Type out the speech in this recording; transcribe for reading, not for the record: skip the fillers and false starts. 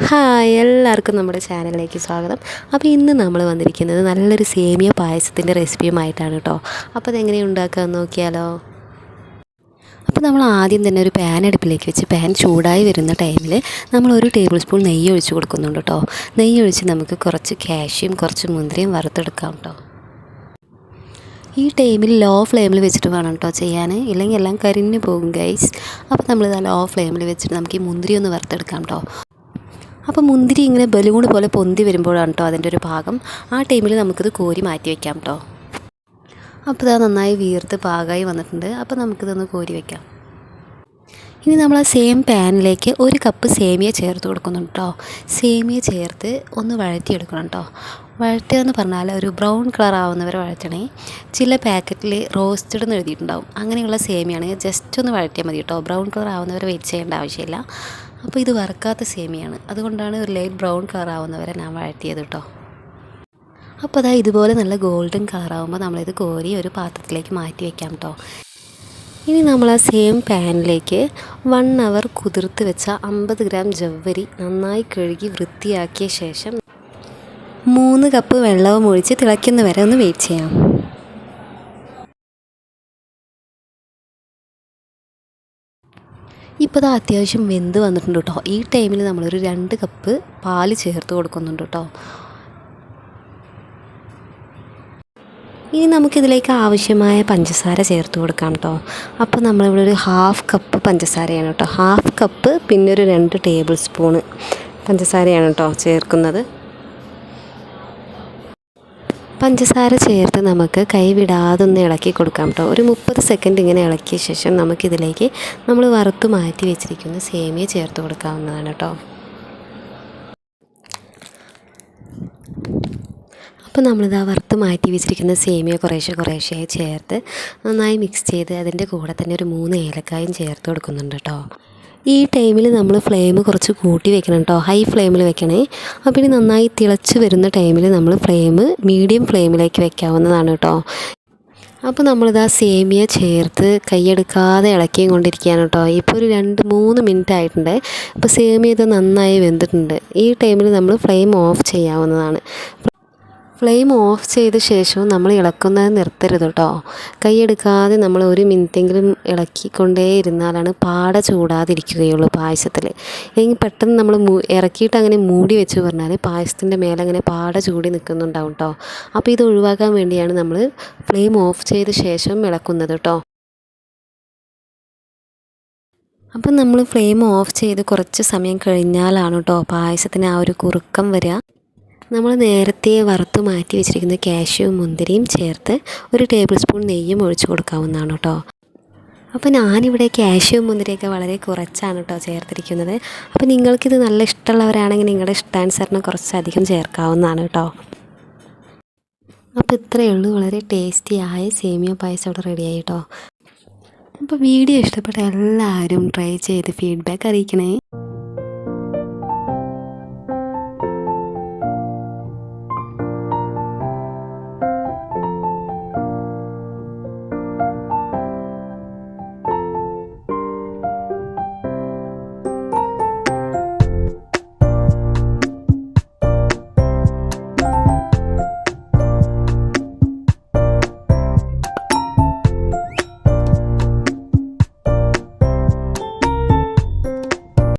Hi, എല്ലാവർക്കും നമ്മുടെ ചാനലിലേക്ക് സ്വാഗതം. അപ്പോൾ ഇന്ന് നമ്മൾ വന്നിരിക്കുന്നത് നല്ലൊരു സേമിയ പായസത്തിൻ്റെ റെസിപ്പിയുമായിട്ടാണ് കേട്ടോ. അപ്പോൾ അതെങ്ങനെ ഉണ്ടാക്കാമെന്ന് നോക്കിയാലോ. അപ്പോൾ നമ്മൾ ആദ്യം തന്നെ ഒരു പാൻ അടുപ്പിലേക്ക് വെച്ച് പാൻ ചൂടായി വരുന്ന ടൈമിൽ നമ്മൾ 1 ടേബിൾ സ്പൂൺ നെയ്യ് ഒഴിച്ച് കൊടുക്കുന്നുണ്ട് കേട്ടോ. നെയ്യ് ഒഴിച്ച് നമുക്ക് കുറച്ച് കാഷ്യും കുറച്ച് മുന്തിരിയും വറുത്തെടുക്കാം കേട്ടോ. ഈ ടൈമിൽ ലോ ഫ്ലെയിമിൽ വെച്ചിട്ട് വേണം കേട്ടോ ചെയ്യാൻ, ഇല്ലെങ്കിൽ എല്ലാം കരിഞ്ഞു പോകും ഗൈസ്. അപ്പോൾ നമ്മളിത് ലോ ഫ്ലെയിമിൽ വെച്ചിട്ട് നമുക്ക് ഈ മുന്തിരി ഒന്ന് വറുത്തെടുക്കാം കേട്ടോ. അപ്പോൾ മുന്തിരി ഇങ്ങനെ ബലൂൺ പോലെ പൊന്തി വരുമ്പോഴാണ് കേട്ടോ അതിൻ്റെ ഒരു പാകം. ആ ടൈമിൽ നമുക്കിത് കോരി മാറ്റി വയ്ക്കാം കേട്ടോ. അപ്പോൾ ഇത് നന്നായി വീർത്ത് പാകമായി വന്നിട്ടുണ്ട്. അപ്പോൾ നമുക്കിതൊന്ന് കോരി വയ്ക്കാം. ഇനി നമ്മൾ ആ സെയിം പാനിലേക്ക് 1 കപ്പ് സേമിയ ചേർത്ത് കൊടുക്കുന്നുണ്ട് കേട്ടോ. സേമിയ ചേർത്ത് ഒന്ന് വഴറ്റിയെടുക്കണം കേട്ടോ. വഴറ്റുകയെന്ന് പറഞ്ഞാൽ ഒരു ബ്രൗൺ കളർ ആവുന്നവരെ വഴറ്റണേ. ചില പാക്കറ്റിൽ റോസ്റ്റഡ് എന്ന് എഴുതിയിട്ടുണ്ടാവും. അങ്ങനെയുള്ള സേമിയാണെങ്കിൽ ജസ്റ്റ് ഒന്ന് വഴറ്റിയാൽ മതി കേട്ടോ. ബ്രൗൺ കളർ ആവുന്നവരെ വെയിറ്റ് ചെയ്യേണ്ട ആവശ്യമില്ല. അപ്പോൾ ഇത് വറുക്കാത്ത സേമിയാണ്, അതുകൊണ്ടാണ് ഒരു ലൈറ്റ് ബ്രൗൺ കളർ ആവുന്നവരെ ഞാൻ വഴറ്റിയത് കേട്ടോ. അപ്പോൾ അതാ ഇതുപോലെ നല്ല ഗോൾഡൻ കളറാകുമ്പോൾ നമ്മളിത് കോരി ഒരു പാത്രത്തിലേക്ക് മാറ്റി വയ്ക്കാം കേട്ടോ. ഇനി നമ്മൾ ആ സെയിം പാനിലേക്ക് 1 അവർ കുതിർത്ത് വെച്ച 50 ഗ്രാം ജവ്വരി നന്നായി കഴുകി വൃത്തിയാക്കിയ ശേഷം 3 കപ്പ് വെള്ളവും ഒഴിച്ച് തിളയ്ക്കുന്ന വരെ ഒന്ന് വെയിറ്റ് ചെയ്യാം. ഇപ്പോൾ അത് അത്യാവശ്യം വെന്ത് വന്നിട്ടുണ്ട് കേട്ടോ. ഈ ടൈമിൽ നമ്മളൊരു 2 കപ്പ് പാൽ ചേർത്ത് കൊടുക്കുന്നുണ്ട് കേട്ടോ. ഇനി നമുക്കിതിലേക്ക് ആവശ്യമായ പഞ്ചസാര ചേർത്ത് കൊടുക്കാം കേട്ടോ. അപ്പോൾ നമ്മളിവിടെ ഒരു 1/2 കപ്പ് പഞ്ചസാരയാണ് കേട്ടോ. 1/2 കപ്പ് പിന്നെ ഒരു 2 ടേബിൾ സ്പൂണ് പഞ്ചസാരയാണ് കേട്ടോ ചേർക്കുന്നത്. പഞ്ചസാര ചേർത്ത് നമുക്ക് കൈവിടാതെ ഒന്ന് ഇളക്കി കൊടുക്കാം കേട്ടോ. ഒരു 30 സെക്കൻഡ് ഇങ്ങനെ ഇളക്കിയ ശേഷം നമുക്കിതിലേക്ക് നമ്മൾ വറുത്ത് മാറ്റി വെച്ചിരിക്കുന്ന സേമിയ ചേർത്ത് കൊടുക്കാവുന്നതാണ് കേട്ടോ. അപ്പോൾ നമ്മളിതാ വറുത്ത് മാറ്റി വെച്ചിരിക്കുന്ന സേമിയ കുറേശ്ശെയായി ചേർത്ത് നന്നായി മിക്സ് ചെയ്ത് അതിൻ്റെ കൂടെ തന്നെ ഒരു 3 ഏലക്കായും ചേർത്ത് കൊടുക്കുന്നുണ്ട് കേട്ടോ. ഈ ടൈമിൽ നമ്മൾ ഫ്ലെയിം കുറച്ച് കൂട്ടി വെക്കണം കേട്ടോ. ഹൈ ഫ്ലെയിമിൽ വെക്കണേ. അപ്പോൾ ഇനി നന്നായി തിളച്ച് വരുന്ന ടൈമിൽ നമ്മൾ ഫ്ലെയിം മീഡിയം ഫ്ലെയിമിലേക്ക് വെക്കാവുന്നതാണ് കേട്ടോ. അപ്പോൾ നമ്മളിതാ സേമിയ ചേർത്ത് കൈയെടുക്കാതെ ഇളക്കിയും കൊണ്ടിരിക്കുകയാണ് കേട്ടോ. ഇപ്പോൾ ഒരു 2-3 മിനിറ്റ് ആയിട്ടുണ്ട്. അപ്പോൾ സേമിയ ഇത് നന്നായി വെന്തിട്ടുണ്ട്. ഈ ടൈമിൽ നമ്മൾ ഫ്ലെയിം ഓഫ് ചെയ്യാവുന്നതാണ്. ഫ്ലെയിം ഓഫ് ചെയ്ത ശേഷവും നമ്മൾ ഇളക്കുന്നത് നിർത്തരുത് കേട്ടോ. കൈയെടുക്കാതെ നമ്മൾ 1 മിനിറ്റെങ്കിലും ഇളക്കിക്കൊണ്ടേ ഇരുന്നാലാണ് പാട ചൂടാതിരിക്കുകയുള്ളൂ പായസത്തിൽ. അല്ലെങ്കിൽ പെട്ടെന്ന് നമ്മൾ ഇറക്കിയിട്ട് അങ്ങനെ മൂടി വെച്ച് പറഞ്ഞാൽ പായസത്തിൻ്റെ മേലെ അങ്ങനെ പാട ചൂടി നിൽക്കുന്നുണ്ടാവും കേട്ടോ. അപ്പോൾ ഇത് ഒഴിവാക്കാൻ വേണ്ടിയാണ് നമ്മൾ ഫ്ലെയിം ഓഫ് ചെയ്ത ശേഷം ഇളക്കുന്നത് കേട്ടോ. അപ്പം നമ്മൾ ഫ്ലെയിം ഓഫ് ചെയ്ത് കുറച്ച് സമയം കഴിഞ്ഞാലാണ് കേട്ടോ പായസത്തിന് ആ ഒരു കുറുക്കം വരിക. നമ്മൾ നേരത്തെ വറുത്ത് മാറ്റി വെച്ചിരിക്കുന്ന കാഷ്യും മുന്തിരിയും ചേർത്ത് 1 ടേബിൾ സ്പൂൺ നെയ്യും ഒഴിച്ച് കൊടുക്കാവുന്നതാണ് കേട്ടോ. അപ്പോൾ ഞാനിവിടെ കാഷ്യും മുന്തിരിയൊക്കെ വളരെ കുറച്ചാണ് കേട്ടോ ചേർത്തിരിക്കുന്നത്. അപ്പോൾ നിങ്ങൾക്കിത് നല്ല ഇഷ്ടമുള്ളവരാണെങ്കിൽ നിങ്ങളുടെ ഇഷ്ടാനുസരണം കുറച്ചധികം ചേർക്കാവുന്നതാണ് കേട്ടോ. അപ്പോൾ ഇത്രയേ ഉള്ളൂ, വളരെ ടേസ്റ്റിയായ സേമിയ പായസം ഇവിടെ റെഡിയായി കേട്ടോ. അപ്പോൾ വീഡിയോ ഇഷ്ടപ്പെട്ട എല്ലാവരും ട്രൈ ചെയ്ത് ഫീഡ്ബാക്ക് അറിയിക്കണേ.